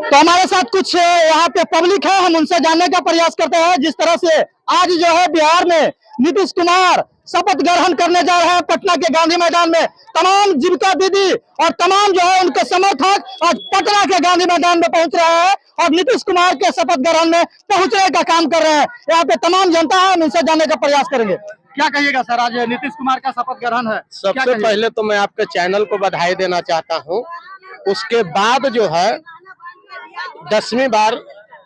तो हमारे साथ कुछ यहाँ पे पब्लिक है, हम उनसे जानने का प्रयास करते हैं। जिस तरह से आज जो है बिहार में नीतीश कुमार शपथ ग्रहण करने जा रहे हैं पटना के गांधी मैदान में, तमाम जीविका दीदी और तमाम जो है उनके समर्थक आज पटना के गांधी मैदान में पहुंच रहे हैं और नीतीश कुमार के शपथ ग्रहण में पहुंचने का काम कर रहे हैं। यहाँ पे तमाम जनता है, हम उनसे जानने का प्रयास करेंगे। क्या कहिएगा सर, आज नीतीश कुमार का शपथ ग्रहण है? सबसे पहले तो मैं आपके चैनल को बधाई देना चाहता हूं। उसके बाद जो है 10वीं बार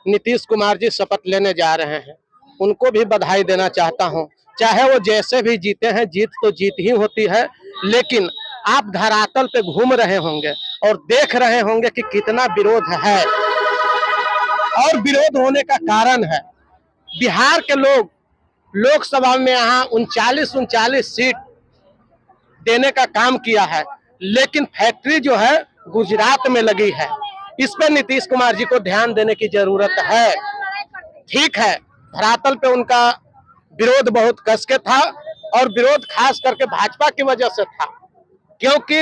नीतीश कुमार जी शपथ लेने जा रहे हैं, उनको भी बधाई देना चाहता हूं। चाहे वो जैसे भी जीते हैं, जीत तो जीत ही होती है, लेकिन आप धरातल पे घूम रहे होंगे और देख रहे होंगे कि कितना विरोध है। और विरोध होने का कारण है बिहार के लोग लोकसभा में यहाँ 39 सीट देने का काम किया है, लेकिन फैक्ट्री जो है गुजरात में लगी है। इस पे नीतीश कुमार जी को ध्यान देने की जरूरत है। ठीक है, धरातल पे उनका विरोध बहुत कस के था और विरोध खास करके भाजपा की वजह से था, क्योंकि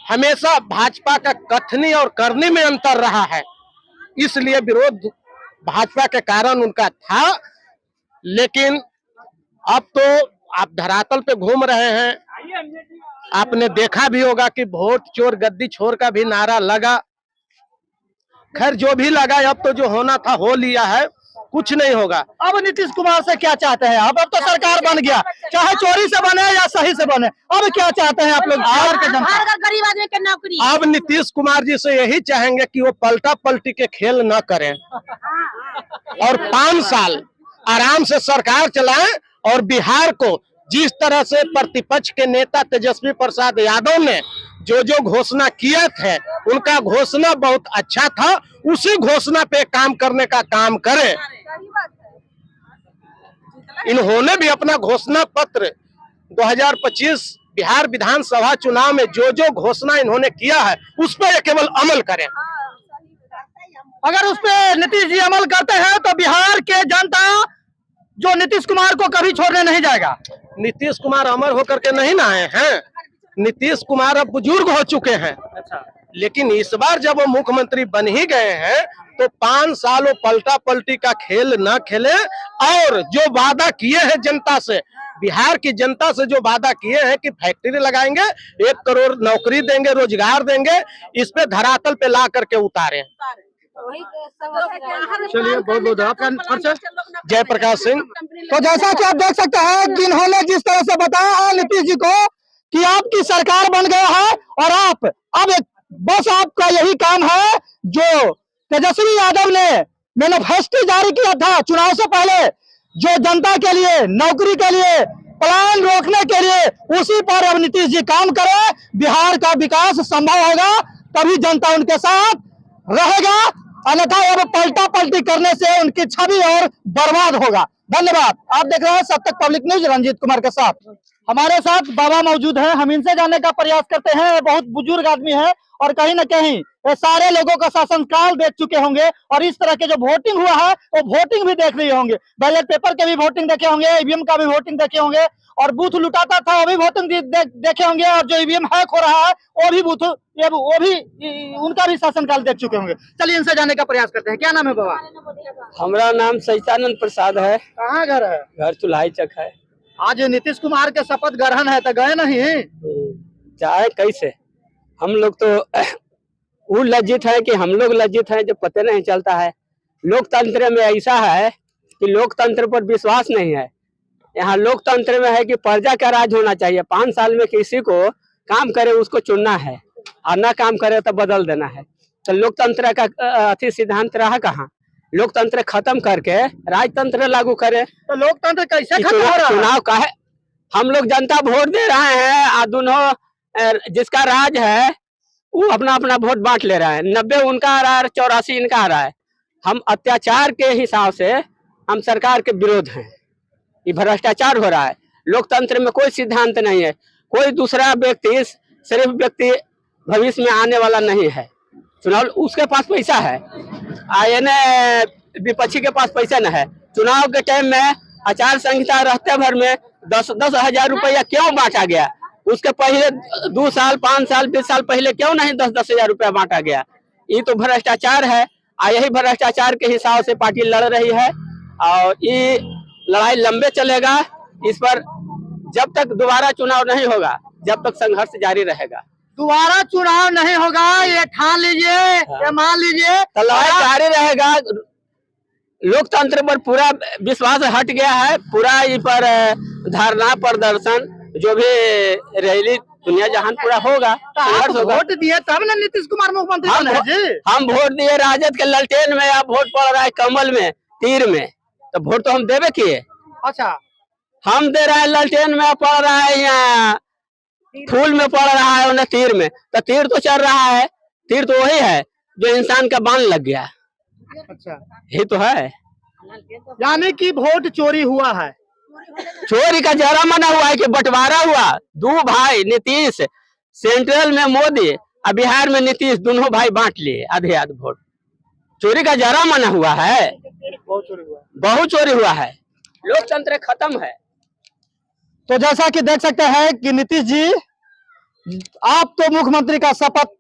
हमेशा भाजपा का कथनी और करनी में अंतर रहा है, इसलिए विरोध भाजपा के कारण उनका था। लेकिन अब तो आप धरातल पे घूम रहे हैं। आपने देखा भी होगा कि वोट चोर गद्दी छोर का भी नारा लगा। खैर जो भी लगा, अब तो जो होना था हो लिया है, कुछ नहीं होगा। अब नीतीश कुमार से क्या चाहते हैं? अब तो सरकार बन गया, चाहे चोरी से बने या सही से बने, अब क्या चाहते हैं आप लोग बिहार के जनता? गरीब आदमी के नौकरी। अब नीतीश कुमार जी से यही चाहेंगे कि वो पलटा पलटी के खेल न करें और 5 साल आराम से सरकार चलाएं। और बिहार को जिस तरह से प्रतिपक्ष के नेता तेजस्वी प्रसाद यादव ने जो जो घोषणा किए थे, उनका घोषणा बहुत अच्छा था, उसी घोषणा पे काम करने का काम करें। इन्होंने भी अपना घोषणा पत्र 2025 बिहार विधानसभा चुनाव में जो जो घोषणा इन्होंने किया है, उस पर केवल अमल करें। अगर उस पे नीतीश जी अमल करते हैं तो बिहार के जनता जो नीतीश कुमार को कभी छोड़ने नहीं जाएगा। नीतीश कुमार अमर होकर के नहीं ना आए हैं। नीतीश कुमार अब बुजुर्ग हो चुके हैं। अच्छा। लेकिन इस बार जब वो मुख्यमंत्री बन ही गए हैं तो 5 साल वो पलटा पलटी का खेल न खेले और जो वादा किए हैं जनता से, बिहार की जनता से जो वादा किए हैं कि फैक्ट्री लगाएंगे, 1 करोड़ नौकरी देंगे, रोजगार देंगे, इस पे धरातल पे ला करके उतारे। चलिए, बहुत बहुत आपका परिचय? जयप्रकाश सिंह। तो जैसा कि आप देख सकते हैं कि इन्होंने जिस तरह से बताया है नीतीश जी को कि आपकी सरकार बन गया है और आप अब बस आपका यही काम है जो तेजस्वी यादव ने मैनिफेस्टो जारी किया था चुनाव से पहले, जो जनता के लिए, नौकरी के लिए, पलायन रोकने के लिए, उसी पर अब नीतीश जी काम करें। बिहार का विकास संभव होगा, तभी जनता उनके साथ रहेगा, अन्यथा अब पलटा पलटी करने से उनकी छवि और बर्बाद होगा। धन्यवाद। आप देख रहे हैं सत्य पब्लिक न्यूज, रंजीत कुमार के साथ। हमारे साथ बाबा मौजूद हैं, हम इनसे जानने का प्रयास करते हैं। बहुत बुजुर्ग आदमी है और कहीं ना कहीं ये सारे लोगों का शासनकाल देख चुके होंगे और इस तरह के जो वोटिंग हुआ है वो वोटिंग भी देख लिए होंगे। बैलेट पेपर के भी वोटिंग देखे होंगे, ईवीएम का भी वोटिंग देखे होंगे और बूथ लुटाता था वो भी वोटिंग देखे होंगे और जो ईवीएम हैक हो रहा है वो भी उनका भी शासनकाल देख चुके होंगे। चलिए इनसे जानने का प्रयास करते हैं। क्या नाम है बाबा? हमारा नाम सचिदानंद प्रसाद है। कहाँ घर है? घर चुल्हाई चक है। आज नीतीश कुमार के शपथ ग्रहण है तो गए नहीं? चाहे कैसे, हम लोग तो वो लज्जित है कि हम लोग लज्जित हैं, जो पता नहीं चलता है। लोकतंत्र में ऐसा है कि लोकतंत्र पर विश्वास नहीं है। यहाँ लोकतंत्र में है कि प्रजा का राज होना चाहिए। 5 साल में किसी को काम करे उसको चुनना है और ना काम करे तो बदल देना है। तो लोकतंत्र का अति सिद्धांत रहा कहाँ? लोकतंत्र खत्म करके राजतंत्र लागू करे। तो लोकतंत्र कैसे खत्म हो रहा है? चुनाव का है, हम लोग जनता वोट दे रहे हैं और दोनों जिसका राज है वो अपना अपना वोट बांट ले रहा है। 90 उनका आ रहा है, 84 इनका आ रहा है। हम अत्याचार के हिसाब से हम सरकार के विरोध हैं। ये भ्रष्टाचार हो रहा है। लोकतंत्र में कोई सिद्धांत नहीं है। कोई दूसरा व्यक्ति, सिर्फ व्यक्ति भविष्य में आने वाला नहीं है। चुनाव उसके पास पैसा है, विपक्षी के पास पैसा न है। चुनाव के टाइम में आचार संहिता रहते भर में 10 हजार रुपया क्यों बांटा गया? उसके पहले 2 साल, 5 साल, 20 साल पहले क्यों नहीं 10 हजार रुपया बांटा गया? ये तो भ्रष्टाचार है। यही भ्रष्टाचार के हिसाब से पार्टी लड़ रही है और ये लड़ाई लंबे चलेगा। इस पर जब तक दोबारा चुनाव नहीं होगा जब तक संघर्ष जारी रहेगा। दोबारा चुनाव नहीं होगा ये ठान लीजिए, ये मान लीजिए, तो लड़ाई जारी रहेगा। लोकतंत्र पर पूरा विश्वास हट गया है। पूरा इस पर धरना प्रदर्शन जो भी रैली दुनिया जहान पूरा होगा, आप वोट दिए तब ना नीतीश कुमार मुख्यमंत्री बने हैं जी। हम वोट दिए राजद के ललटेन में, अब वोट पड़ रहा है कमल में, तीर में, तो वोट तो हम देवे किए। अच्छा, हम दे रहे हैं ललटेन में, पड़ रहा है यहाँ फूल में पड़ रहा है, उन्हें तीर में, तो तीर तो चल रहा है। तीर तो वही है जो इंसान का बाण लग गया। अच्छा, ये तो है, यानी कि वोट चोरी हुआ है। चोरी का जरा मना हुआ है कि बंटवारा हुआ। दो भाई नीतीश, सेंट्रल में मोदी और बिहार में नीतीश, दोनों भाई बांट लिए आधे आधे वोट। चोरी का जरा मना हुआ है, बहुत चोरी हुआ है। लोकतंत्र खत्म है। तो जैसा कि देख सकते हैं कि नीतीश जी, आप तो मुख्यमंत्री का शपथ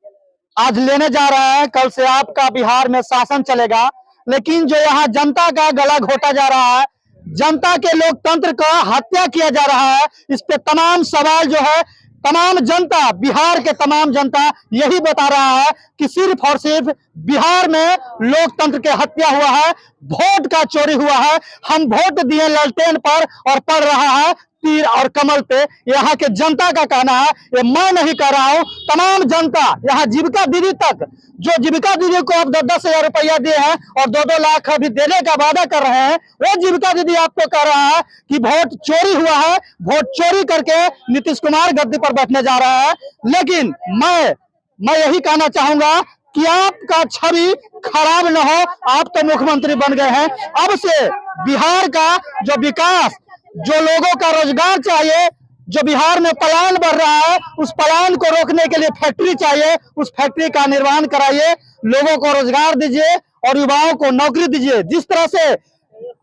आज लेने जा रहे हैं। कल से आपका बिहार में शासन चलेगा, लेकिन जो यहाँ जनता का गला घोटा जा रहा है, जनता के लोकतंत्र का हत्या किया जा रहा है, इस पे तमाम सवाल जो है तमाम जनता, बिहार के तमाम जनता यही बता रहा है कि सिर्फ और सिर्फ बिहार में लोकतंत्र के हत्या हुआ है, वोट का चोरी हुआ है। हम वोट दिए ललटेन पर और पड़ रहा है तीर और कमल पे। यहाँ के जनता का कहना है, ये मैं नहीं कह रहा हूँ, तमाम जनता, यहाँ जीविका दीदी तक, जो जीविका दीदी को आप 10-10 हजार रुपया दिए हैं और 2-2 लाख अभी देने का वादा कर रहे हैं, वो जीविका दीदी आपको कह रहा है कि वोट चोरी हुआ है, वोट चोरी करके नीतीश कुमार गद्दी पर बैठने जा रहा है। लेकिन मैं यही कहना चाहूंगा कि आपका छवि खराब न हो। आप तो मुख्यमंत्री बन गए हैं, अब से बिहार का जो विकास, जो लोगों का रोजगार चाहिए, जो बिहार में पलायन बढ़ रहा है, उस पलायन को रोकने के लिए फैक्ट्री चाहिए, उस फैक्ट्री का निर्माण कराइए, लोगों को रोजगार दीजिए और युवाओं को नौकरी दीजिए। जिस तरह से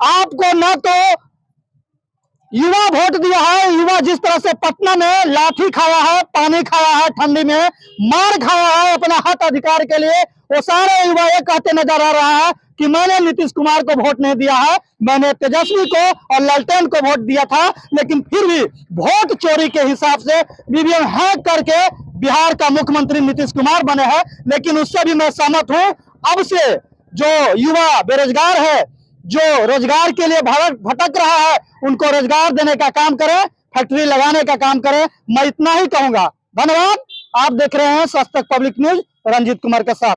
आपको न तो युवा वोट दिया है, युवा जिस तरह से पटना में लाठी खाया है, पानी खाया है, ठंडी में मार खाया है अपना हक अधिकार के लिए, वो सारे युवा ये कहते नजर आ रहा है कि मैंने नीतीश कुमार को वोट नहीं दिया है, मैंने तेजस्वी को और ललटेन को वोट दिया था। लेकिन फिर भी वोट चोरी के हिसाब से ईवीएम हैक करके बिहार का मुख्यमंत्री नीतीश कुमार बने हैं। लेकिन उससे भी मैं सहमत हूं, अब से जो युवा बेरोजगार है, जो रोजगार के लिए भटक रहा है, उनको रोजगार देने का काम करें, फैक्ट्री लगाने का काम करें। मैं इतना ही कहूंगा। धन्यवाद। आप देख रहे हैं सच तक पब्लिक न्यूज, रंजीत कुमार के साथ।